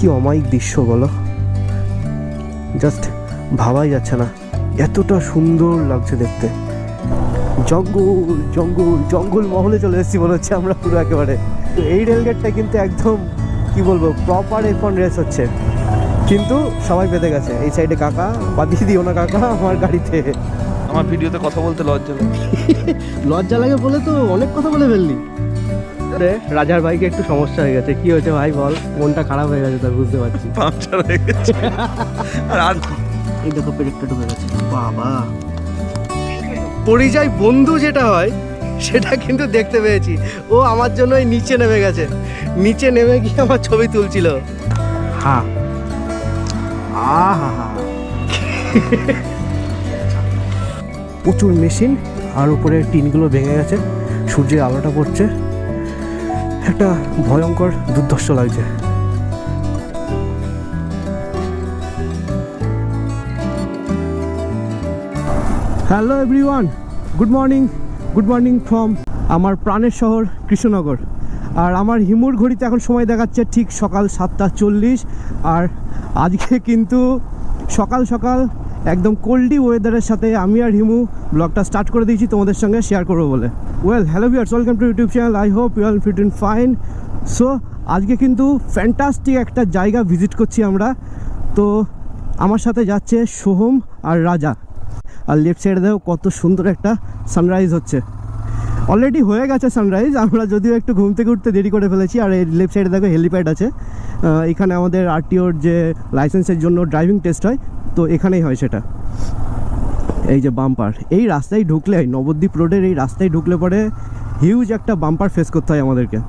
কি অমায়িক দৃশ্য বলো, জাস্ট ভাবাই যাচ্ছে না, এতটা সুন্দর লাগছে দেখতে। জঙ্গল জঙ্গল জঙ্গল মহলে চলে এসেছি মনে হচ্ছে আমরা পুরো একেবারে। তো এই রেলগেটটা কিন্তু একদম কি বলবো প্রপার F1 রেস হচ্ছে, কিন্তু সবাই বেঁধে গেছে। এই সাইডে কাকা, বাদিয়ে দিও না কাকা আমার গাড়িতে। আমার ভিডিওতে কথা বলতে লজ্জা লাগে। লজ্জা লাগে বলে তো অনেক কথা বলে ফেললি। রাজার বাইকে একটু সমস্যা হয়ে গেছে। কি হয়েছে ভাই বল? মনটা খারাপ হয়ে গেছে, তার বুঝতে পারছি। পাংচার হয়ে গেছে। আর এই দেখো পেরেকটা ঢুকে গেছে। বাবা, পরিযায়ী বন্ধু যেটা হয় সেটা কিন্তু দেখতে পেয়েছি। ও আমার জন্য এই নিচে নেমে গেছে, নিচে নেমে গিয়ে আমার ছবি তুলছিল। হ্যাঁ, আহা, প্রচুর মেশিন, আর উপরে টিনগুলো ভেঙে গেছে, সূর্যের আলোটা পড়ছে, একটা ভয়ঙ্কর দুর্ধর্ষ লাগছে। Hello everyone, good morning from আমার প্রাণের শহর কৃষ্ণনগর। আর আমার হিমুর ঘড়িতে এখন সময় দেখাচ্ছে ঠিক সকাল 7:40। আর আজকে কিন্তু সকাল সকাল একদম কোল্ডি ওয়েদারের সাথে আমি আর হিমু ব্লগটা স্টার্ট করে দিয়েছি তোমাদের সঙ্গে শেয়ার করবো বলে। Hello viewers, welcome to YouTube channel. I hope you are fit and fine. So আজকে কিন্তু ফ্যান্টাস্টিক একটা জায়গা ভিজিট করছি আমরা। তো আমার সাথে যাচ্ছে সোহম আর রাজা। আর লেফট সাইডে দেখো কত সুন্দর একটা সানরাইজ হচ্ছে। অলরেডি হয়ে গেছে সানরাইজ, আমরা যদিও একটু ঘুম থেকে উঠতে দেরি করে ফেলেছি। আর এই লেফট সাইডে দেখো হেলিপ্যাড আছে। এখানে আমাদের আরটিওর যে লাইসেন্সের জন্য ড্রাইভিং টেস্ট হয়, তো এখানেই হয় সেটা। এই যে বাম্পার, এই রাস্তায় ঢুকলে, নবদ্বীপ রোডের এই রাস্তায় ঢুকলে পরে হিউজ একটা বাম্পার ফেস করতে হয় আমাদেরকে।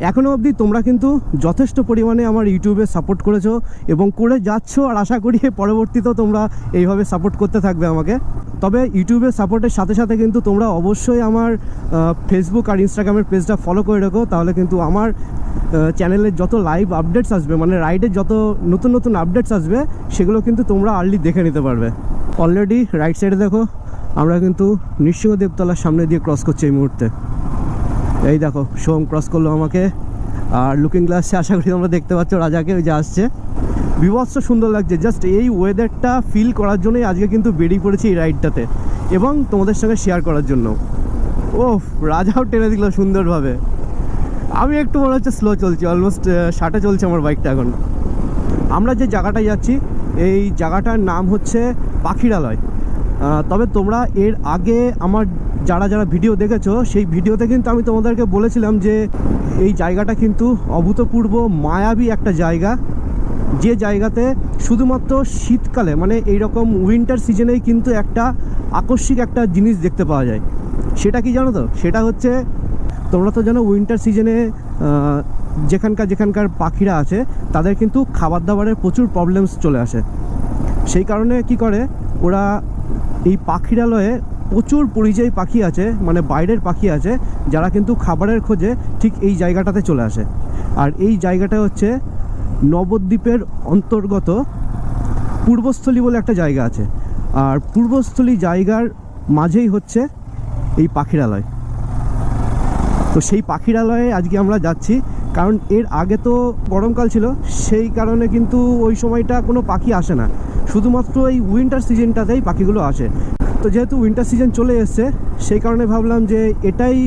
এখনও অবধি তোমরা কিন্তু যথেষ্ট পরিমাণে আমার ইউটিউবে সাপোর্ট করেছো এবং করে যাচ্ছ, আর আশা করি পরবর্তীতেও তোমরা এইভাবে সাপোর্ট করতে থাকবে আমাকে। তবে ইউটিউবের সাপোর্টের সাথে সাথে কিন্তু তোমরা অবশ্যই আমার ফেসবুক আর ইনস্টাগ্রামের পেজটা ফলো করে রাখো, তাহলে কিন্তু আমার চ্যানেলের যত লাইভ আপডেটস আসবে, মানে রাইডের যত নতুন নতুন আপডেটস আসবে, সেগুলো কিন্তু তোমরা আর্লি দেখে নিতে পারবে। অলরেডি রাইট সাইডে দেখো আমরা কিন্তু নৃসিংহদেবতলার সামনে দিয়ে ক্রস করছি এই মুহূর্তে। এই দেখো সোম ক্রস করলো আমাকে, আর লুকিং গ্লাসে আশা করি তোমরা দেখতে পাচ্ছ রাজাকে, ওই যে আসছে। বিভৎস সুন্দর লাগছে, জাস্ট এই ওয়েদারটা ফিল করার জন্যই আজকে কিন্তু বেরিয়ে পড়েছি এই রাইডটাতে এবং তোমাদের সঙ্গে শেয়ার করার জন্য। ও রাজাও টেনে দিল সুন্দরভাবে। আমি একটু মনে হচ্ছে স্লো চলছি, অলমোস্ট 60-এ চলছে আমার বাইকটা এখন। আমরা যে জায়গাটায় যাচ্ছি এই জায়গাটার নাম হচ্ছে পাখিরালয়। তবে তোমরা এর আগে আমার যারা যারা ভিডিও দেখেছো সেই ভিডিওতে কিন্তু আমি তোমাদেরকে বলেছিলাম যে এই জায়গাটা কিন্তু অভূতপূর্ব মায়াবী একটা জায়গা, যে জায়গাতে শুধুমাত্র শীতকালে, মানে এইরকম উইন্টার সিজনেই কিন্তু একটা আকস্মিক একটা জিনিস দেখতে পাওয়া যায়। সেটা কি জানো তো? সেটা হচ্ছে, তোমরা তো জানো উইন্টার সিজনে যেখানকার পাখিরা আছে তাদের কিন্তু খাবার দাবারের প্রচুর প্রবলেমস চলে আসে। সেই কারণে কি করে ওরা এই পাখিরালয়ে প্রচুর পরিযায়ী পাখি আছে, মানে বাইরের পাখি আছে, যারা কিন্তু খাবারের খোঁজে ঠিক এই জায়গাটাতে চলে আসে। আর এই জায়গাটা হচ্ছে নবদ্বীপের অন্তর্গত পূর্বস্থলী বলে একটা জায়গা আছে। আর পূর্বস্থলী জায়গার মাঝেই হচ্ছে এই পাখিরালয়। তো সেই পাখিরালয়ে আজকে আমরা যাচ্ছি, কারণ এর আগে তো গরমকাল ছিল, সেই কারণে কিন্তু ওই সময়টা কোনো পাখি আসে না, শুধুমাত্র এই উইন্টার সিজনটাতেই পাখিগুলো আসে। তো যেহেতু উইন্টার সিজন চলে এসছে, সেই কারণে ভাবলাম যে এটাই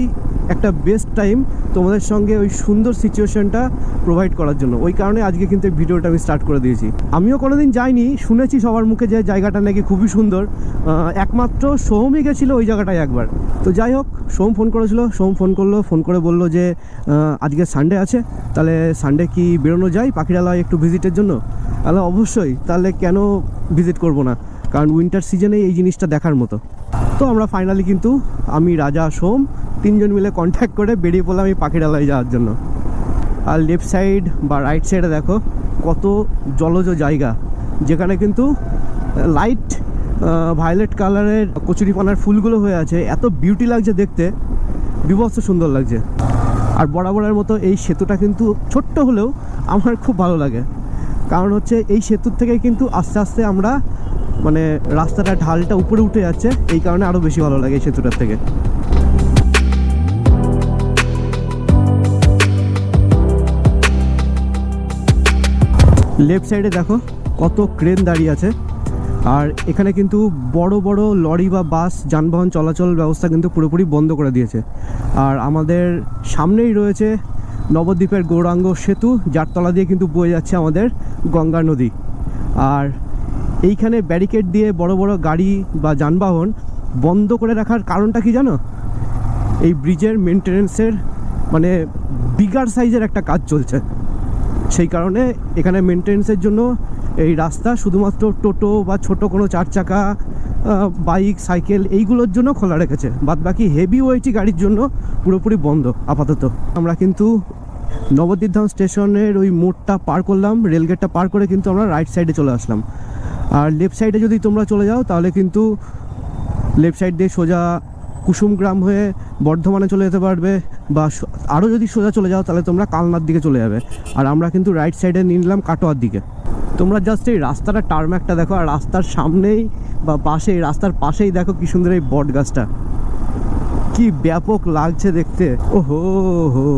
একটা বেস্ট টাইম তোমাদের সঙ্গে ওই সুন্দর সিচুয়েশনটা প্রোভাইড করার জন্য। ওই কারণে আজকে কিন্তু এই ভিডিওটা আমি স্টার্ট করে দিয়েছি। আমিও কোনোদিন যাইনি, শুনেছি সবার মুখে যে জায়গাটা নাকি খুবই সুন্দর। একমাত্র সোহমই গেছিলো ওই জায়গাটায় একবার। তো যাই হোক, সোহম ফোন করেছিল, সোহম ফোন করে বললো যে আজকে সানডে আছে, তাহলে সানডে কি বেরোনো যায় পাখিরালয় একটু ভিজিটের জন্য? তাহলে অবশ্যই, তাহলে কেন ভিজিট করব না, কারণ উইন্টার সিজনে এই জিনিসটা দেখার মতো। তো আমরা ফাইনালি কিন্তু আমি, রাজা, সোম তিনজন মিলে কন্ট্যাক্ট করে বেরিয়ে পড়লাম এই পাখিরালয় যাওয়ার জন্য। আর লেফট সাইড বা রাইট সাইডে দেখো কত জলজ জায়গা, যেখানে কিন্তু লাইট ভায়োলেট কালারের কচুরিপানার ফুলগুলো হয়ে আছে। এত বিউটি লাগছে দেখতে, বিভৎস সুন্দর লাগছে। আর বরাবরের মতো এই সেতুটা কিন্তু ছোট্ট হলেও আমার খুব ভালো লাগে, কারণ হচ্ছে এই সেতুর থেকে কিন্তু আস্তে আস্তে আমরা, মানে রাস্তাটা ঢালটা উপরে উঠে যাচ্ছে, এই কারণে আরও বেশি ভালো লাগে এই সেতুটার থেকে। লেফট সাইডে দেখো কত ক্রেন দাঁড়িয়ে আছে। আর এখানে কিন্তু বড় বড় লরি বা বাস যানবাহন চলাচল ব্যবস্থা কিন্তু পুরোপুরি বন্ধ করে দিয়েছে। আর আমাদের সামনেই রয়েছে নবদ্বীপের গৌরাঙ্গ সেতু, যার তলা দিয়ে কিন্তু বয়ে যাচ্ছে আমাদের গঙ্গা নদী। আর এইখানে ব্যারিকেড দিয়ে বড় বড় গাড়ি বা যানবাহন বন্ধ করে রাখার কারণটা কি জানো? এই ব্রিজের মেনটেনেন্সের মানে বিগার সাইজের একটা কাজ চলছে, সেই কারণে এখানে মেনটেনেন্সের জন্য এই রাস্তা শুধুমাত্র টোটো বা ছোট কোনো চার চাকা বাইক সাইকেল এইগুলোর জন্য খোলা রেখেছে, বাদ বাকি হেভি ওয়েটি গাড়ির জন্য পুরোপুরি বন্ধ আপাতত। আমরা কিন্তু নবদ্বীপ ধাম স্টেশনের ওই মোড়টা পার করলাম, রেলগেটটা পার করে কিন্তু আমরা রাইট সাইডে চলে আসলাম। আর লেফট সাইডে যদি তোমরা চলে যাও তাহলে কিন্তু লেফট সাইড দিয়ে সোজা কুসুমগ্রাম হয়ে বর্ধমানে চলে যেতে পারবে, বা আরও যদি সোজা চলে যাও তাহলে তোমরা কালনার দিকে চলে যাবে। আর আমরা কিন্তু রাইট সাইডে নিয়ে নিলাম কাটোয়ার দিকে। তোমরা জাস্ট এই রাস্তাটা টার্ম্যাকটা দেখো, আর রাস্তার সামনেই বা পাশে, রাস্তার পাশেই দেখো কি সুন্দর এই বট গাছটা, কি ব্যাপক লাগছে দেখতে। ওহো হো,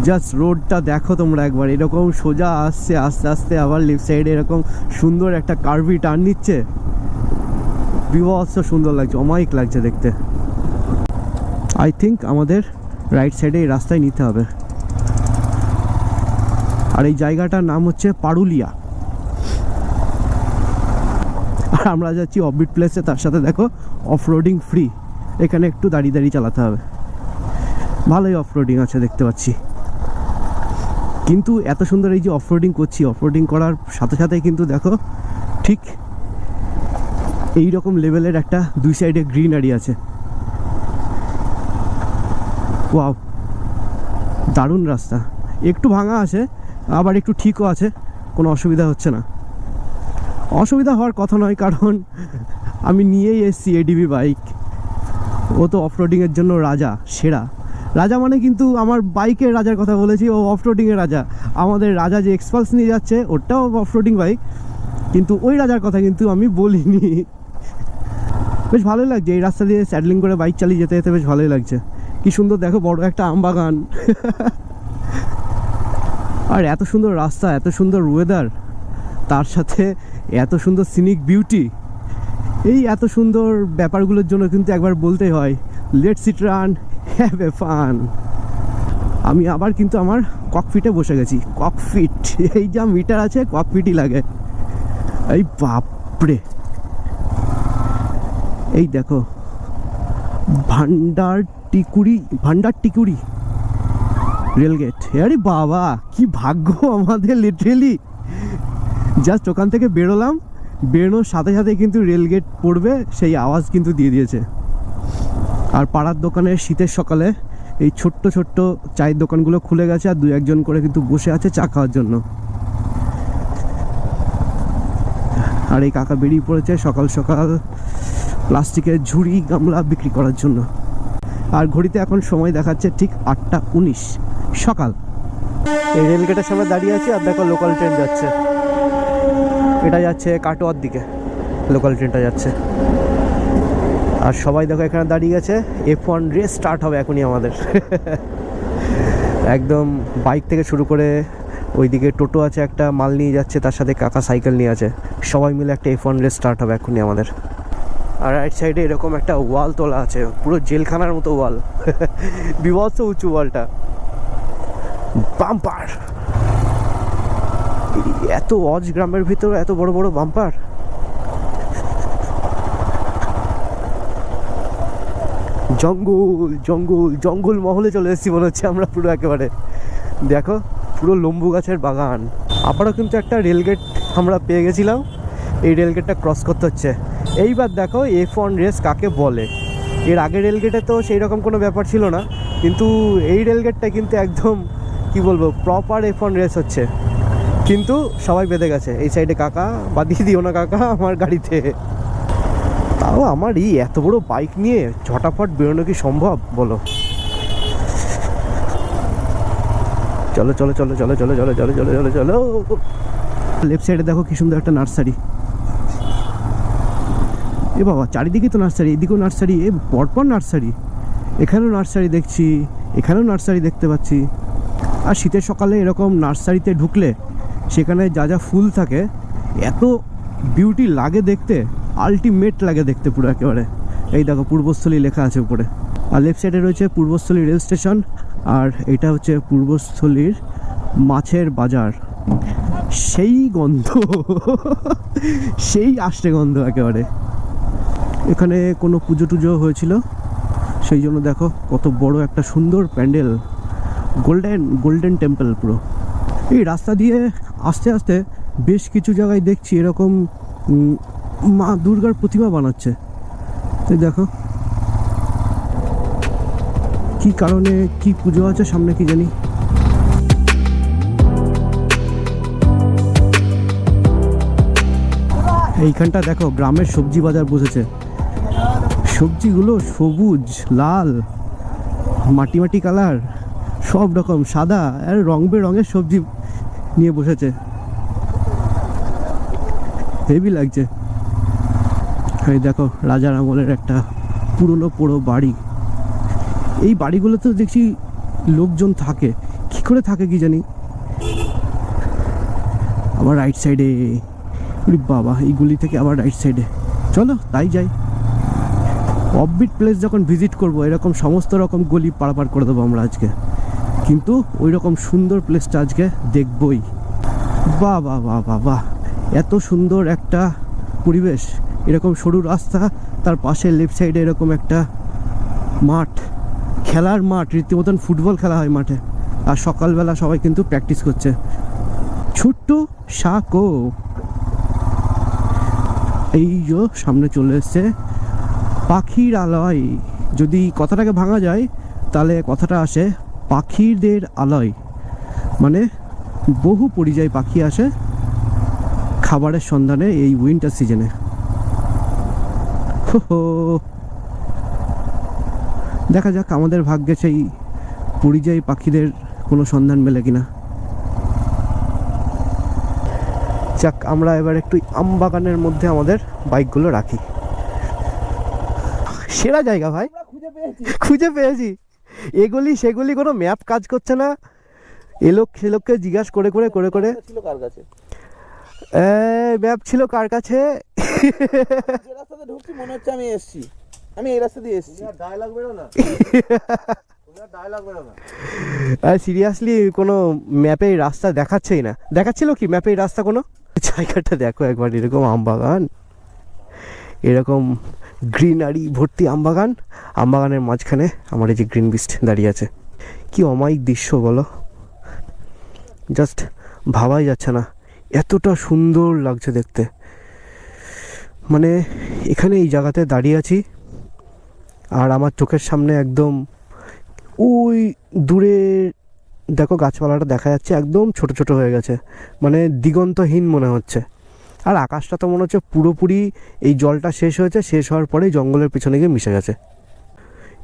জাস্ট রোডটা দেখো তোমরা একবার, এরকম সোজা আসছে, আস্তে আস্তে আবার লেফট সাইডে এরকম সুন্দর একটা কার্ভি টার্ন নিচ্ছে, বিভৎস সুন্দর লাগছে, অমায়িক লাগছে দেখতে। আই থিঙ্ক আমাদের রাইট সাইডে এই রাস্তায় নিতে হবে। আর এই জায়গাটার নাম হচ্ছে পারুলিয়া। আর আমরা যাচ্ছি অফবিট প্লেসে, তার সাথে দেখো অফ রোডিং ফ্রি, এখানে একটু দাঁড়িয়ে দাঁড়িয়ে চালাতে হবে। ভালোই অফ রোডিং আছে দেখতে পাচ্ছি, কিন্তু এত সুন্দর এই যে অফ রোডিং করছি, অফ রোডিং করার সাথে সাথে কিন্তু দেখো ঠিক এই রকম লেভেলের একটা দুই সাইডে গ্রিনারি আছে। ওয়াও, দারুণ রাস্তা, একটু ভাঙা আছে আবার একটু ঠিকও আছে, কোনো অসুবিধা হচ্ছে না। অসুবিধা হওয়ার কথা নয়, কারণ আমি নিয়েই এসেছি এডিবি বাইক, ও তো অফরোডিংয়ের জন্য রাজা, সেরা রাজা। মানে কিন্তু আমার বাইকের রাজার কথা বলেছি, ও অফরোডিংয়ের রাজা। আমাদের রাজা যে এক্সপালস নিয়ে যাচ্ছে ওটাও অফরোডিং বাইক, কিন্তু ওই রাজার কথা কিন্তু আমি বলিনি। বেশ ভালোই লাগছে এই রাস্তা দিয়ে স্যাডলিং করে বাইক চালিয়ে যেতে যেতে, বেশ ভালোই লাগছে। কি সুন্দর দেখো, বড় একটা আম বাগান। আর এত সুন্দর রাস্তা, এত সুন্দর ওয়েদার, তার সাথে এত সুন্দর সিনিক বিউটি, এই এত সুন্দর ব্যাপারগুলোর জন্য কিন্তু একবার বলতেই হয় let's eat run, have a fun. আমি আবার কিন্তু আমার ককপিটে বসে গেছি। ককপিট, এই যা মিটার আছে ককপিটই লাগে। এই বাপরে, এই দেখো ভান্ডার টিকুরি রেলগেট। আরে বাবা, কি ভাগ্য আমাদের, লিটারেলি জাস্ট ওখান থেকে বেরোলাম, বেরোনোর সাথে সাথে কিন্তু রেলগেট পড়বে সেই আওয়াজ কিন্তু দিয়ে দিয়েছে। আর পাড়ার দোকানে শীতের সকালে এই ছোট্ট ছোট্ট চায়ের দোকানগুলো খুলে গেছে, আর দু একজন করে কিন্তু বসে আছে চা খাওয়ার জন্য। আর এই কাকা বেরিয়ে পড়েছে সকাল সকাল প্লাস্টিকের ঝুড়ি গামলা বিক্রি করার জন্য। আর ঘড়িতে এখন সময় দেখাচ্ছে ঠিক 8:19 সকাল। এই রেলগেটের সামনে দাঁড়িয়ে আছে, আর দেখো লোকাল ট্রেন যাচ্ছে, এটা যাচ্ছে কাটোয়ার দিকে, লোকাল ট্রেনটা যাচ্ছে। আর সবাই দেখো এখানে দাঁড়িয়ে গেছে, F1 রেস স্টার্ট হবে এখনই আমাদের। একদম বাইক থেকে শুরু করে ওইদিকে টোটো আছে, একটা মাল নিয়ে যাচ্ছে, তার সাথে কাকা সাইকেল নিয়ে আছে, সবাই মিলে একটা F1 রেস স্টার্ট হবে এখনই আমাদের। আর রাইট সাইডে এরকম একটা ওয়াল তোলা আছে, পুরো জেলখানার মতো ওয়াল, বিভৎস উঁচু ওয়ালটা, বাম্পার। এত অজ গ্রামের ভিতরে এত বড় বড় বাম্পার। জঙ্গল জঙ্গল জঙ্গল মহলে চলে এসেছি মনে হচ্ছে আমরা পুরো, একেবারে দেখো পুরো লম্বু গাছের বাগান। আবারও কিন্তু একটা রেলগেট আমরা পেয়ে গেছিলাম, এই রেলগেটটা ক্রস করতে হচ্ছে। এইবার দেখো F1 রেস কাকে বলে। এর আগে রেলগেটে তো সেই রকম কোনো ব্যাপার ছিল না, কিন্তু এই রেলগেটটা কিন্তু একদম কি বলবো প্রপার F1 রেস হচ্ছে। কিন্তু সবাই বেঁধে গেছে, এই সাইডে কাকা, বাদিয়ে দিও না কাকা আমার গাড়িতে। তাও আমার এই এত বড় বাইক নিয়ে ঝটাফট বেরোনো কি সম্ভব বলো? চলো চলো চলো চলো চলো চলো চলো চলো চলো চলো। লেফট সাইডে দেখো কি সুন্দর একটা নার্সারি। এ বাবা, চারিদিকে তো নার্সারি, এদিকেও নার্সারি, এ পরপর নার্সারি, এখানেও নার্সারি দেখছি, এখানেও নার্সারি দেখতে পাচ্ছি। আর শীতের সকালে এরকম নার্সারিতে ঢুকলে সেখানে যা যা ফুল থাকে এত বিউটি লাগে দেখতে, আলটিমেট লাগে দেখতে পুরো একেবারে। এই দেখো পূর্বস্থলী লেখা আছে উপরে, আর লেফট সাইডে রয়েছে পূর্বস্থলী রেল স্টেশন, আর এটা হচ্ছে পূর্বস্থলীর মাছের বাজার। সেই গন্ধ সেই আষ্টে গন্ধ একেবারে। এখানে কোনো পুজো টুজো হয়েছিল, সেই জন্য দেখো কত বড় একটা সুন্দর প্যান্ডেল, গোল্ডেন টেম্পল পুরো। এই রাস্তা দিয়ে আস্তে আস্তে বেশ কিছু জায়গায় দেখছি এরকম মা দুর্গার প্রতিমা বানাচ্ছে। এই দেখো কি কারণে কি পুজো আছে সামনে কি জানি। এইখানটা দেখো গ্রামের সবজি বাজার বসেছে, সবজিগুলো সবুজ লাল মাটি মাটি কালার সব রকম সাদা আর রং বেরঙের সবজি নিয়ে বসেছে, হেভি লাগছে। এই দেখো রাজার আমলের একটা পুরনো বাড়ি। এই বাড়িগুলোতেও দেখছি লোকজন থাকে, কি করে থাকে কি জানি। আবার রাইট সাইডে, বাবা এই গুলি থেকে আবার রাইট সাইডে, চলো তাই যাই। অফবিট প্লেস যখন ভিজিট করব এরকম সমস্ত রকম গলি পারাপার করে দেবো আমরা আজকে, কিন্তু ওই রকম সুন্দর প্লেসটা আজকে দেখবই। বাহ বাহ বাহ বাহ বাহ, এত সুন্দর একটা পরিবেশ, এরকম সরু রাস্তা, তার পাশে লেফট সাইডে এরকম একটা মাঠ, খেলার মাঠ, রীতিমতন ফুটবল খেলা হয় মাঠে। আর সকালবেলা সবাই কিন্তু প্র্যাকটিস করছে। ছোট্ট শাকো এই যে সামনে চলে এসছে পাখির আলয়। যদি কথাটাকে ভাঙা যায় তাহলে কথাটা আসে পাখিদের আলয়, মানে বহু পরিযায়ী পাখি আসে খাবারের সন্ধানে এই উইন্টার সিজনে। দেখা যাক আমাদের ভাগ্যে সেই পরিযায়ী পাখিদের কোনো সন্ধান মেলে কিনা। যাক আমরা এবার একটু আমবাগানের মধ্যে আমাদের বাইকগুলো রাখি। সেরা জায়গা ভাই, খুঁজে পেয়েছি। এগুলি সেগুলি কোনো ম্যাপ কাজ করছে না, এ লোক সে লোককে জিজ্ঞাসা করে করে করে করে ছিল কার কাছে, ম্যাপ ছিল কার কাছে। যে রাস্তাতে ঢুকছি মনে হচ্ছে আমি এসেছি, আমি এই রাস্তা দিয়ে এসেছি। ডায়লগ বেরো না, ডায়লগ বেরো না। সিরিয়াসলি কোনো ম্যাপে রাস্তা দেখাচ্ছেই না। দেখাচ্ছিল কি ম্যাপে রাস্তা কোনো? জায়গাটা দেখো একবার, এরকম আমবাগান, এরকম গ্রিনারি ভর্তি আমবাগান, আমবাগানের মাঝখানে আমার এই যে গ্রিন বিস্ট দাঁড়িয়ে আছে। কি অমায়িক দৃশ্য বলো, জাস্ট ভাবাই যাচ্ছে না, এতটা সুন্দর লাগছে দেখতে। মানে এখানে এই জায়গাতে দাঁড়িয়ে আছি আর আমার চোখের সামনে একদম ওই দূরে দেখো গাছপালাটা দেখা যাচ্ছে, একদম ছোট ছোট হয়ে গেছে, মানে দিগন্তহীন মনে হচ্ছে। আর আকাশটা তো মনে হচ্ছে পুরোপুরি এই জলটা শেষ হয়েছে, শেষ হওয়ার পরেই জঙ্গলের পিছনে গিয়ে মিশে গেছে।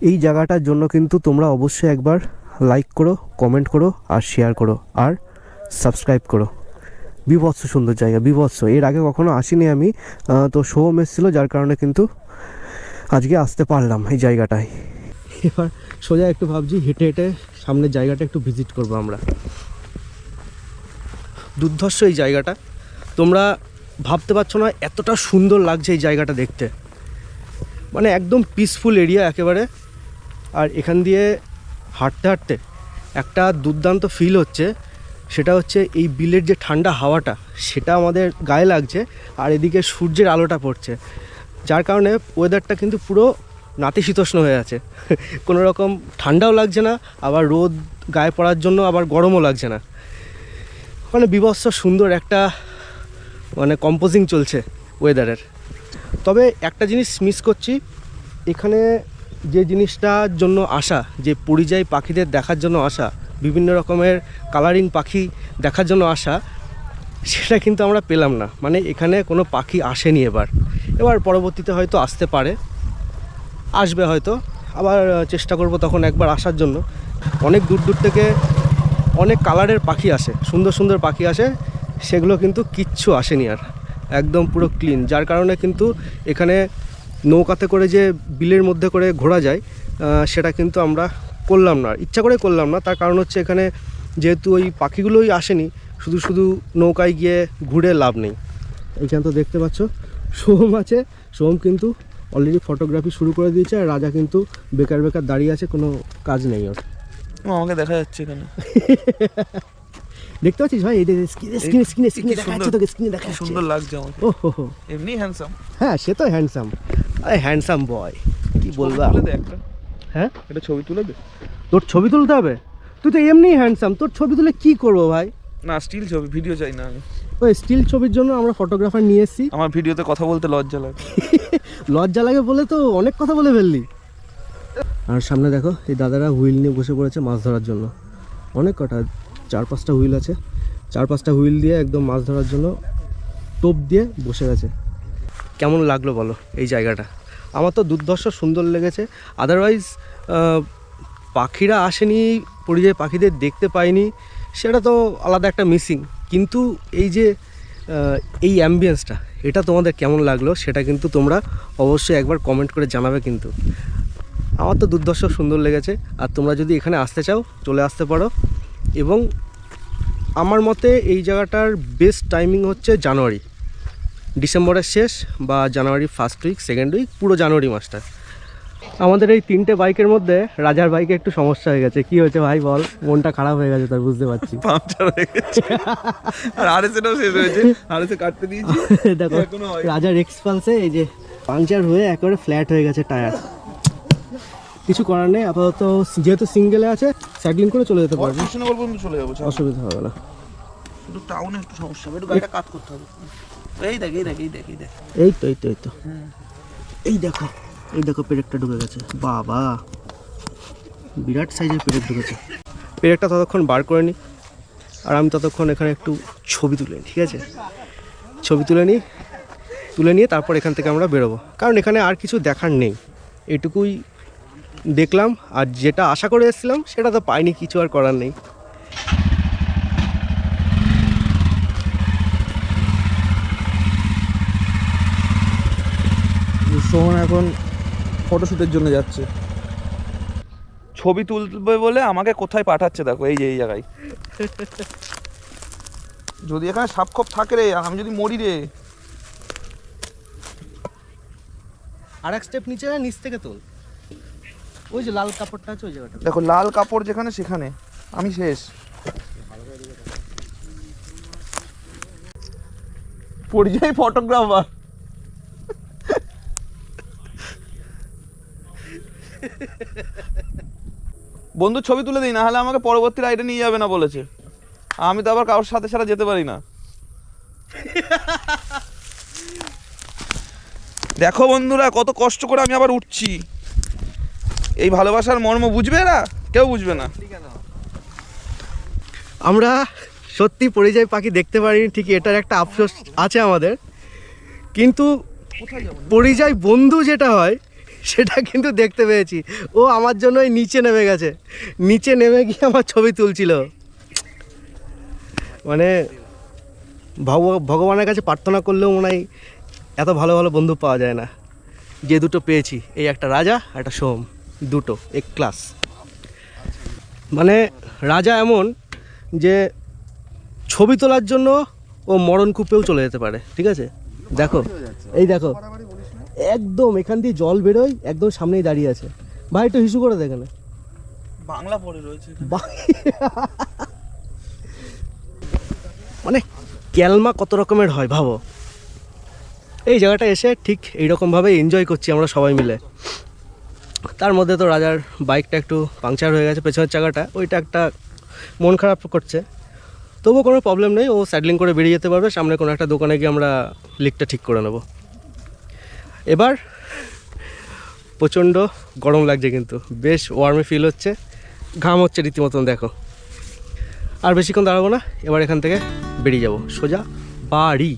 এই জায়গাটার জন্য কিন্তু তোমরা অবশ্যই একবার লাইক করো, কমেন্ট করো আর শেয়ার করো আর সাবস্ক্রাইব করো। বিভৎস সুন্দর জায়গা, বিভৎস। এর আগে কখনো আসিনি আমি, তো শোম এসেছিলো যার কারণে কিন্তু আজকে আসতে পারলাম এই জায়গাটায়। এবার সোজা একটু ভাবছি হেঁটে হেঁটে সামনের জায়গাটা একটু ভিজিট করবো আমরা। দুর্ধর্ষ এই জায়গাটা, তোমরা ভাবতে পারছো না এতটা সুন্দর লাগছে এই জায়গাটা দেখতে, মানে একদম পিসফুল এরিয়া একেবারে। আর এখান দিয়ে হাঁটতে হাঁটতে একটা দুর্দান্ত ফিল হচ্ছে, সেটা হচ্ছে এই বিলের যে ঠান্ডা হাওয়াটা সেটা আমাদের গায়ে লাগছে, আর এদিকে সূর্যের আলোটা পড়ছে, যার কারণে ওয়েদারটা কিন্তু পুরো নাতিশীতোষ্ণ হয়ে আছে। কোনো রকম ঠান্ডাও লাগছে না, আবার রোদ গায়ে পড়ার জন্য আবার গরমও লাগছে না। মানে বিভৎস সুন্দর একটা মানে কম্পোজিং চলছে ওয়েদারের। তবে একটা জিনিস মিস করছি, এখানে যে জিনিসটার জন্য আসা, যে পরিযায়ী পাখিদের দেখার জন্য আসা, বিভিন্ন রকমের কালারিং পাখি দেখার জন্য আসা, সেটা কিন্তু আমরা পেলাম না। মানে এখানে কোনো পাখি আসেনি এবার পরবর্তীতে হয়তো আসতে পারে, আসবে হয়তো, আবার চেষ্টা করব তখন একবার আসার জন্য। অনেক দূর দূর থেকে অনেক কালারের পাখি আসে, সুন্দর সুন্দর পাখি আসে, সেগুলো কিন্তু কিচ্ছু আসেনি আর, একদম পুরো ক্লিন। যার কারণে কিন্তু এখানে নৌকাতে করে যে বিলের মধ্যে করে ঘোরা যায় সেটা কিন্তু আমরা করলাম না, ইচ্ছা করে করলাম না। তার কারণ হচ্ছে এখানে যেহেতু ওই পাখিগুলোই আসেনি, শুধু শুধু নৌকায় গিয়ে ঘুরে লাভ নেই। এইখানে তো দেখতে পাচ্ছ সোহম আছে, সোহম কিন্তু অলরেডি ফটোগ্রাফি শুরু করে দিয়েছে, আর রাজা কিন্তু বেকার বেকার দাঁড়িয়ে আছে, কোনো কাজ নেই ওর। আমাকে দেখা যাচ্ছে এখানে, দেখতে পাচ্ছিস ভাই? এই স্ক্রিনে দেখাচ্ছে, তোকে স্ক্রিনে দেখাচ্ছে, সুন্দর লাগছে আমাকে। ও হো হো, এমনি হ্যান্ডসাম। হ্যাঁ সে তো হ্যান্ডসাম, আরে হ্যান্ডসাম বয়, কি বলবা। একটা হ্যাঁ এটা ছবি তুলে দে। তোর ছবি তুলতে হবে? তুই তো এমনি হ্যান্ডসাম, তোর ছবি তুলে কি করবো ভাই? না স্টিল ছবি, ভিডিও চাই না আমি। ওই স্টিল ছবির জন্য আমরা ফটোগ্রাফার নিয়ে এসেছি। আমার ভিডিওতে কথা বলতে লজ্জা লাগে। লজ্জা লাগে বলে তো অনেক কথা বলে ফেললি। আর সামনে দেখো এই দাদারা হুইল নিয়ে বসে পড়েছে মাছ ধরার জন্য। অনেক কটা 4-5টা হুইল আছে, 4-5টা হুইল দিয়ে একদম মাছ ধরার জন্য টোপ দিয়ে বসে গেছে। কেমন লাগলো বলো এই জায়গাটা? আমার তো দুর্ধর্ষ সুন্দর লেগেছে। আদারওয়াইজ পাখিরা আসেনি, পরিযায়ী পাখিদের দেখতে পাইনি, সেটা তো আলাদা একটা মিসিং। কিন্তু এই যে এই অ্যাম্বিয়েন্সটা, এটা তোমাদের কেমন লাগলো সেটা কিন্তু তোমরা অবশ্যই একবার কমেন্ট করে জানাবে। কিন্তু আমার তো দুর্ধর্ষ সুন্দর লেগেছে। আর তোমরা যদি এখানে আসতে চাও চলে আসতে পারো। এবং আমার মতে এই জায়গাটার বেস্ট টাইমিং হচ্ছে জানুয়ারি, ডিসেম্বরের শেষ বা জানুয়ারি ফার্স্ট উইক, সেকেন্ড উইক, পুরো জানুয়ারি মাসটা। আমাদের এই 3টে বাইকের মধ্যে রাজার বাইকে একটু সমস্যা হয়ে গেছে। কি হয়েছে ভাই বল? মনটা খারাপ হয়ে গেছে তার, বুঝতে পারছি। পাংচার হয়ে গেছে আর আরএসটাও শেষ হয়েছে, আরএসে কাটতে দিয়েছি। দেখো রাজার এক্সপালসে এই যে পাংচার হয়ে একেবারে ফ্ল্যাট হয়ে গেছে টায়ার। কিছু করার নেই, আপাতত যেহেতু সিঙ্গেলে আছে সাইক্লিং করে চলে যেতে পারবে, কৃষ্ণনগর পর্যন্ত চলে যাবো, অসুবিধা হবে না। শুধু টাউনে একটু সমস্যা হবে, একটু গাড়িটা কাট করতে হবে। এই দেখ এই দেখ এই দেখ এই দেখ, এই তো এই তো এই তো এই দেখো পেরেকটা ঢুকে গেছে। বাবা বিরাট সাইজের পেরেক ঢুকেছে। পেরেকটা ততক্ষণ বার করে নিই, আর আমি ততক্ষণ এখানে একটু ছবি তুলে নিই, ঠিক আছে? ছবি তুলে নিয়ে তারপর এখান থেকে আমরা বেরোবো, কারণ এখানে আর কিছু দেখার নেই। এটুকুই দেখলাম, আর যেটা আশা করে এসেছিলাম সেটা তো পাইনি, কিছু আর করার নেই। সোহন এখন ফটোশুটের জন্য যাচ্ছে, ছবি তুলবে বলে আমাকে কোথায় পাঠাচ্ছে দেখো, এই যে এই জায়গায়। যদি এখানে সাপ খপ থাকে রে, আমি যদি মরি রে। আর এক স্টেপ নিচে নিচ থেকে তোল, ওই যে লাল কাপড়টা আছে ওই জায়গাটা দেখো, লাল কাপড় যেখানে সেখানে আমি শেষ। পরিযায়ী ফটোগ্রাফার। বন্ধু ছবি তুলে দিই, না হলে আমাকে পরবর্তী রাইডে নিয়ে যাবে না বলেছে। আমি তো আবার কারোর সাথে ছাড়া যেতে পারি না। দেখো বন্ধুরা কত কষ্ট করে আমি আবার উঠছি। এই ভালোবাসার মর্ম বুঝবে এরা? কেউ বুঝবে না। আমরা সত্যি পরিযায়ী পাখি দেখতে পারিনি ঠিকই, এটার একটা আফসোস আছে আমাদের। কিন্তু পরিযায়ী বন্ধু যেটা হয় সেটা কিন্তু দেখতে পেয়েছি। ও আমার জন্যই নিচে নেমে গেছে, নিচে নেমে গিয়ে আমার ছবি তুলছিল। মানে ভগবানের কাছে প্রার্থনা করলেও মনে হয় এত ভালো ভালো বন্ধু পাওয়া যায় না। যে দুটো পেয়েছি, এই একটা রাজা একটা সোম, দুটো এক ক্লাস। মানে রাজা এমন যে ছবি তোলার জন্য ও মরণ কূপেও চলে যেতে পারে, ঠিক আছে? দেখো এই দেখো একদম এখান দিয়ে জল বেরোয়, একদম সামনেই দাঁড়িয়ে আছে। ভাই একটু হিসু করে দেখে না, বাংলা পড়ে রয়েছে। মানে ক্যালমা কত রকমের হয় ভাবো। এই জায়গাটা এসে ঠিক এইরকমভাবে এনজয় করছি আমরা সবাই মিলে। তার মধ্যে তো রাজার বাইকটা একটু পাংচার হয়ে গেছে, পেছনের চাকাটা, ওইটা একটা মন খারাপ করছে। তবুও কোনো প্রবলেম নেই, ও স্যাডলিং করে বেরিয়ে যেতে পারবে। সামনে কোনো একটা দোকানে গিয়ে আমরা লিকটা ঠিক করে নেব। এবার প্রচণ্ড গরম লাগছে, কিন্তু বেশ ওয়ার্মে ফিল হচ্ছে, ঘাম হচ্ছে রীতিমতন। দেখো আর বেশিক্ষণ দাঁড়াবো না, এবার এখান থেকে বেরিয়ে যাব সোজা বাড়ি।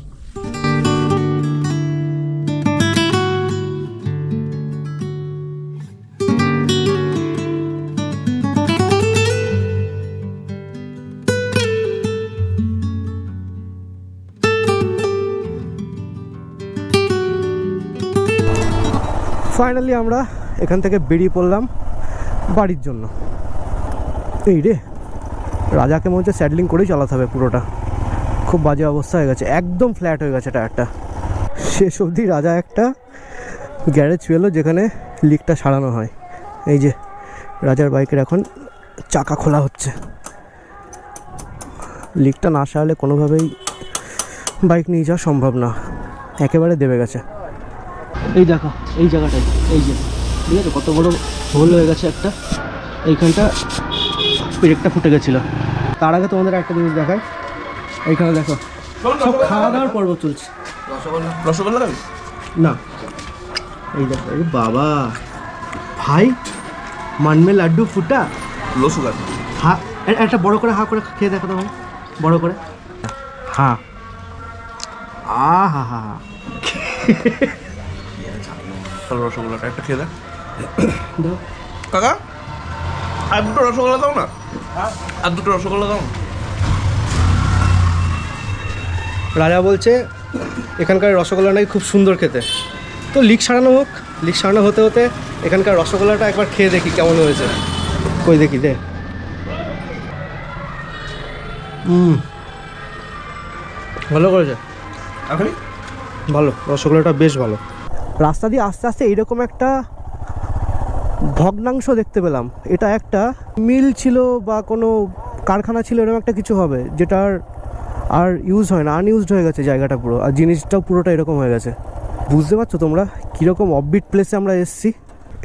ফাইনালি আমরা এখান থেকে বেরিয়ে পড়লাম বাড়ির জন্য। এই রে রাজাকে মনে হচ্ছে স্যাডলিং করেই চালাতে হবে পুরোটা। খুব বাজে অবস্থা হয়ে গেছে, একদম ফ্ল্যাট হয়ে গেছে টায়ারটা। শেষ অবধি রাজা একটা গ্যারেজ পেলো যেখানে লিকটা সারানো হয়। এই যে রাজার বাইকের এখন চাকা খোলা হচ্ছে। লিকটা না সারালে কোনোভাবেই বাইক নিয়ে যাওয়া সম্ভব না, একেবারে দেবে গেছে। এই দেখো এই জায়গাটাই, এই যে ঠিক আছে কত বড় হোল হয়ে গেছে একটা, এইখানটা ব্রেকটা ফুটে গেছিলো। তার আগে তোমাদের একটা জিনিস দেখায়, এইখানে দেখো সব খাওয়া দাওয়ার পর্ব চলছে। রসগোল্লা খাবি? না এই দেখো, এই বাবা ভাই মানমে লাড্ডু ফুটা লো সুগার। হা একটা বড় করে হা করে খেয়ে দেখো তো ভাই, বড় করে হা হা হা। রসগোল্লাটা একটা খেয়ে দেখ দাও কাকা, আর দুটো রসগোল্লা দাও না, আর দুটো রসগোল্লা দাও। রাজা বলছে এখানকার রসগোল্লা নাকি খুব সুন্দর খেতে। তো লিক সারানো হোক, লিক সারানো হতে হতে এখানকার রসগোল্লাটা একবার খেয়ে দেখি কেমন হয়েছে। কই দেখি দে। ভালো করেছে, আপনি ভালো, রসগোল্লাটা বেশ ভালো। রাস্তা দিয়ে আস্তে আস্তে এইরকম একটা ভগ্নাংশ দেখতে পেলাম। এটা একটা মিল ছিল বা কোনো কারখানা ছিল, এরকম একটা কিছু হবে যেটার আর ইউজ হয় না, আনইউজড হয়ে গেছে জায়গাটা পুরো, আর জিনিসটাও পুরোটা এরকম হয়ে গেছে। বুঝতে পারছো তোমরা কীরকম অফবিট প্লেসে আমরা এসেছি?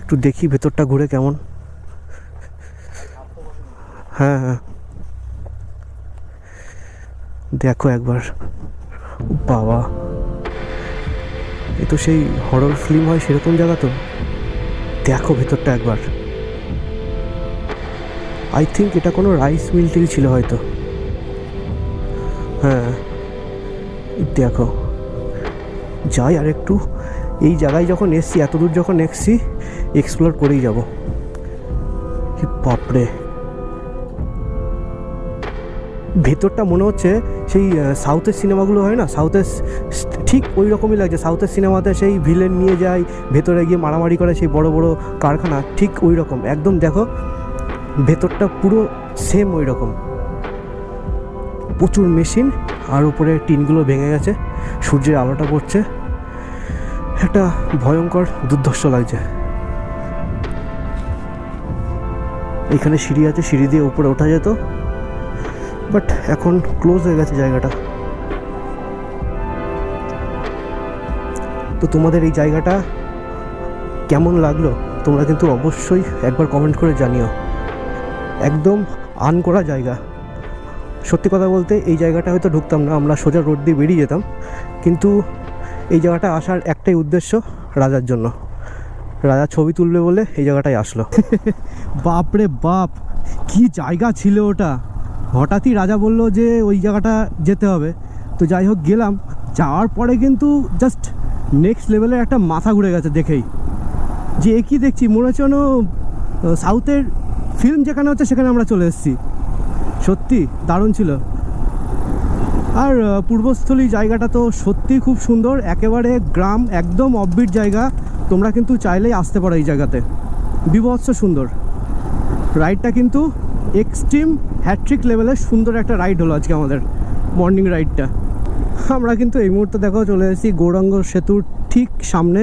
একটু দেখি ভেতরটা ঘুরে কেমন। হ্যাঁ হ্যাঁ দেখো একবার, বাবা এ তো সেই হরর ফিল্ম হয় সেরকম জায়গা তো। দেখো ভেতরটা একবার, আই থিঙ্ক এটা কোনো রাইস মিল টিল ছিল হয়তো। হ্যাঁ দেখো, যাই আর একটু, এই জায়গায় যখন এসছি, এত দূর যখন এসছি এক্সপ্লোর করেই যাব। বাপরে ভেতরটা মনে হচ্ছে সেই সাউথের সিনেমাগুলো হয় না, সাউথের ঠিক ওই রকমই লাগছে। সাউথের সিনেমাতে সেই ভিলেন নিয়ে যায় ভেতরে গিয়ে মারামারি করে, সেই বড় বড় কারখানা ঠিক ওই রকম একদম। দেখো ভেতরটা পুরো সেম ওই রকম, প্রচুর মেশিন, আর উপরে টিনগুলো ভেঙে গেছে, সূর্যের আলোটা পড়ছে, একটা ভয়ঙ্কর দুর্ধর্ষ লাগছে। এখানে সিঁড়ি আছে, সিঁড়ি দিয়ে উপরে ওঠা যেত, বাট এখন ক্লোজ হয়ে গেছে জায়গাটা। তো তোমাদের এই জায়গাটা কেমন লাগলো তোমরা কিন্তু অবশ্যই একবার কমেন্ট করে জানিও। একদম আনকরা জায়গা। সত্যি কথা বলতে এই জায়গাটা হয়তো ঢুকতাম না, আমরা সোজা রোড দিয়ে বেরিয়ে যেতাম, কিন্তু এই জায়গাটা আসার একটাই উদ্দেশ্য, রাজার জন্য। রাজা ছবি তুলবে বলে এই জায়গাটায় আসলো। বাপরে বাপ কি জায়গা ছিল ওটা! হঠাৎই রাজা বলল যে ওই জায়গাটা যেতে হবে, তো যাই হোক গেলাম। যাওয়ার পরে কিন্তু জাস্ট নেক্সট লেভেলের একটা মাথা ঘুরে গেছে দেখেই, যে একই দেখছি মনে হচ্ছে যেন সাউথের ফিল্ম যেখানে হচ্ছে সেখানে আমরা চলে এসেছি। সত্যি দারুণ ছিল। আর পূর্বস্থলী জায়গাটা তো সত্যিই খুব সুন্দর, একেবারে গ্রাম, একদম অফবিট জায়গা। তোমরা কিন্তু চাইলেই আসতে পারো এই জায়গাতে, বিভৎস সুন্দর। রাইডটা কিন্তু এক্সট্রিম হ্যাট্রিক লেভেলের সুন্দর একটা রাইড হলো আজকে আমাদের মর্নিং রাইডটা। আমরা কিন্তু এই মুহূর্তে দেখো চলে এসেছি গৌরাঙ্গ সেতুর ঠিক সামনে,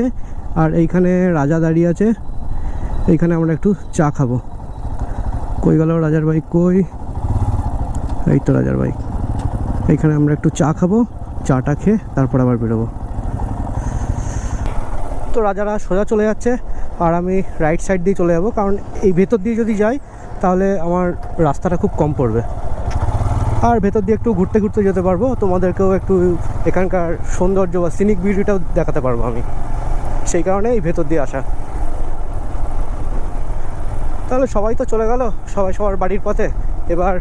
আর এইখানে রাজা দাঁড়িয়ে আছে। এইখানে আমরা একটু চা খাবো। কই গেল রাজার বাইক? কই, এই তো রাজার বাইক। এইখানে আমরা একটু চা খাবো, চাটা খেয়ে তারপর আবার বেরোবো। তো রাজারা সোজা চলে যাচ্ছে আর আমি রাইট সাইড দিয়ে চলে যাবো, কারণ এই ভেতর দিয়ে যদি যাই তাহলে আমার রাস্তাটা খুব কম পড়বে, আর ভেতর দিয়ে একটু ঘুরতে ঘুরতে যেতে পারবো, তোমাদেরকেও একটু এখানকার সৌন্দর্য বা সিনিক বিউটিটাও দেখাতে পারবো আমি, সেই কারণে এই ভেতর দিয়ে আসা। তাহলে সবাই তো চলে গেল, সবাই সবার বাড়ির পথে, এবার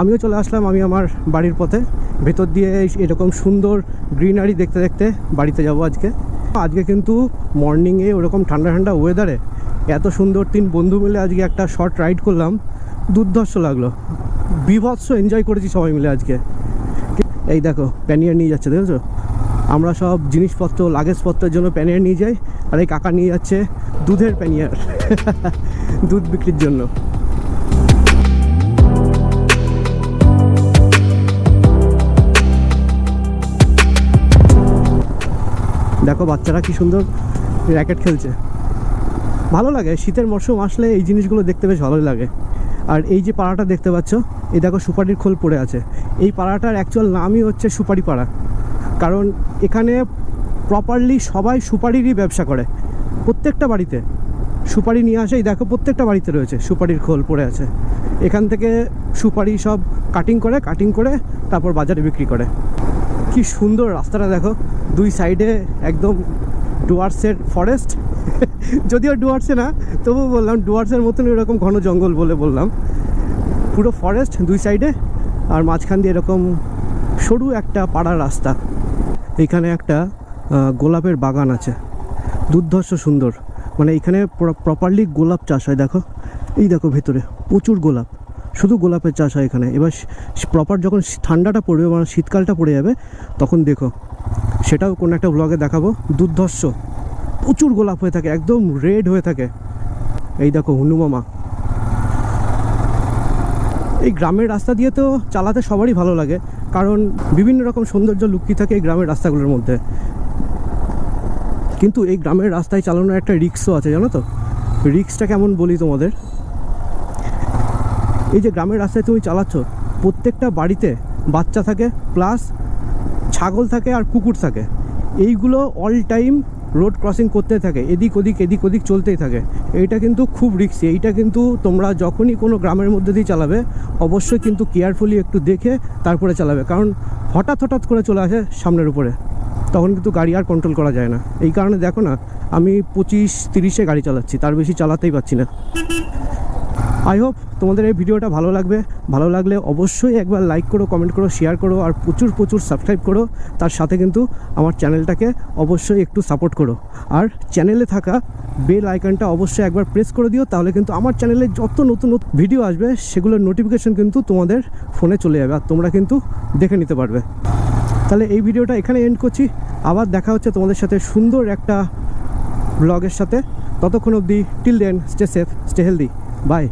আমিও চলে আসলাম, আমি আমার বাড়ির পথে। ভেতর দিয়ে এরকম সুন্দর গ্রিনারি দেখতে দেখতে বাড়িতে যাব আজকে। আজকে কিন্তু মর্নিংয়ে ওরকম ঠান্ডা ঠান্ডা ওয়েদারে এত সুন্দর 3 বন্ধু মিলে আজকে একটা শর্ট রাইড করলাম, দুর্ধর্ষ লাগলো, বিভৎস এনজয় করেছি সবাই মিলে আজকে। এই দেখো প্যানিয়ার নিয়ে যাচ্ছে, দেখেছো? আমরা সব জিনিসপত্র লাগেজপত্রের জন্য প্যানিয়ার নিয়ে যাই, আর এই কাকা নিয়ে যাচ্ছে দুধের প্যানিয়ার দুধ বিক্রির জন্য। দেখো বাচ্চারা কি সুন্দর র্যাকেট খেলছে। ভালো লাগে, শীতের মরশুম আসলে এই জিনিসগুলো দেখতে বেশ ভালোই লাগে। আর এই যে পাড়াটা দেখতে পাচ্ছ, এই দেখো সুপারির খোল পড়ে আছে। এই পাড়াটার অ্যাকচুয়াল নামই হচ্ছে সুপারি পাড়া, কারণ এখানে প্রপারলি সবাই সুপারিরই ব্যবসা করে। প্রত্যেকটা বাড়িতে সুপারি নিয়ে আসে, এই দেখো প্রত্যেকটা বাড়িতে রয়েছে সুপারির খোল পড়ে আছে। এখান থেকে সুপারি সব কাটিং করে তারপর বাজারে বিক্রি করে। কি সুন্দর রাস্তাটা দেখো, দুই সাইডে একদম ডুয়ার্সের ফরেস্ট। যদিও ডুয়ার্সে না, তবু বললাম ডুয়ার্সের মতন এরকম ঘন জঙ্গল বলে বললাম। পুরো ফরেস্ট দুই সাইডে, আর মাঝখান দিয়ে এরকম সরু একটা পাড়ার রাস্তা। এখানে একটা গোলাপের বাগান আছে, দুর্ধর্ষ সুন্দর। মানে এখানে প্রপারলি গোলাপ চাষ হয়। দেখো, এই দেখো ভেতরে প্রচুর গোলাপ, শুধু গোলাপের চাষ হয় এখানে। এবার প্রপার যখন ঠান্ডাটা পড়বে, মানে শীতকালটা পড়ে যাবে, তখন দেখো, সেটাও কোনো একটা ব্লগে দেখাবো। দুর্ধর্ষ প্রচুর গোলাপ হয়ে থাকে, একদম রেড হয়ে থাকে। এই দেখো হনুমামা। এই গ্রামের রাস্তা দিয়ে তো চালাতে সবারই ভালো লাগে, কারণ বিভিন্ন রকম সৌন্দর্য লুকিয়ে থাকে এই গ্রামের রাস্তাগুলোর মধ্যে। কিন্তু এই গ্রামের রাস্তায় চালানোর একটা রিস্কও আছে, জানো তো? রিস্কটা কেমন বলি তোমাদের। এই যে গ্রামের রাস্তায় তুমি চালাচ্ছ, প্রত্যেকটা বাড়িতে বাচ্চা থাকে, প্লাস ছাগল থাকে আর কুকুর থাকে। এইগুলো অল টাইম রোড ক্রসিং করতে থাকে, এদিক ওদিক চলতেই থাকে। এইটা কিন্তু খুব রিস্কি। এইটা কিন্তু তোমরা যখনই কোনো গ্রামের মধ্যে দিয়ে চালাবে, অবশ্যই কিন্তু কেয়ারফুলি একটু দেখে তারপরে চালাবে, কারণ হঠাৎ করে চলে আসে সামনের উপরে, তখন কিন্তু গাড়ি আর কন্ট্রোল করা যায় না। এই কারণে দেখো না, আমি 25-30-এ গাড়ি চালাচ্ছি, তার বেশি চালাতেই পারছি না। আই হোপ তোমাদের এই ভিডিওটা ভালো লাগবে। ভালো লাগলে অবশ্যই একবার লাইক করো, কমেন্ট করো, শেয়ার করো, আর প্রচুর সাবস্ক্রাইব করো। তার সাথে কিন্তু আমার চ্যানেলটাকে অবশ্যই একটু সাপোর্ট করো। আর চ্যানেলে থাকা বেল আইকনটা অবশ্যই একবার প্রেস করে দিও, তাহলে কিন্তু আমার চ্যানেলে যত নতুন ভিডিও আসবে সেগুলোর নোটিফিকেশন কিন্তু তোমাদের ফোনে চলে যাবে, আর তোমরা কিন্তু দেখে নিতে পারবে। তাহলে এই ভিডিওটা এখানে এন্ড করছি। আবার দেখা হচ্ছে তোমাদের সাথে সুন্দর একটা ব্লগের সাথে। ততক্ষণ অবধি, till then, stay safe, stay healthy, by.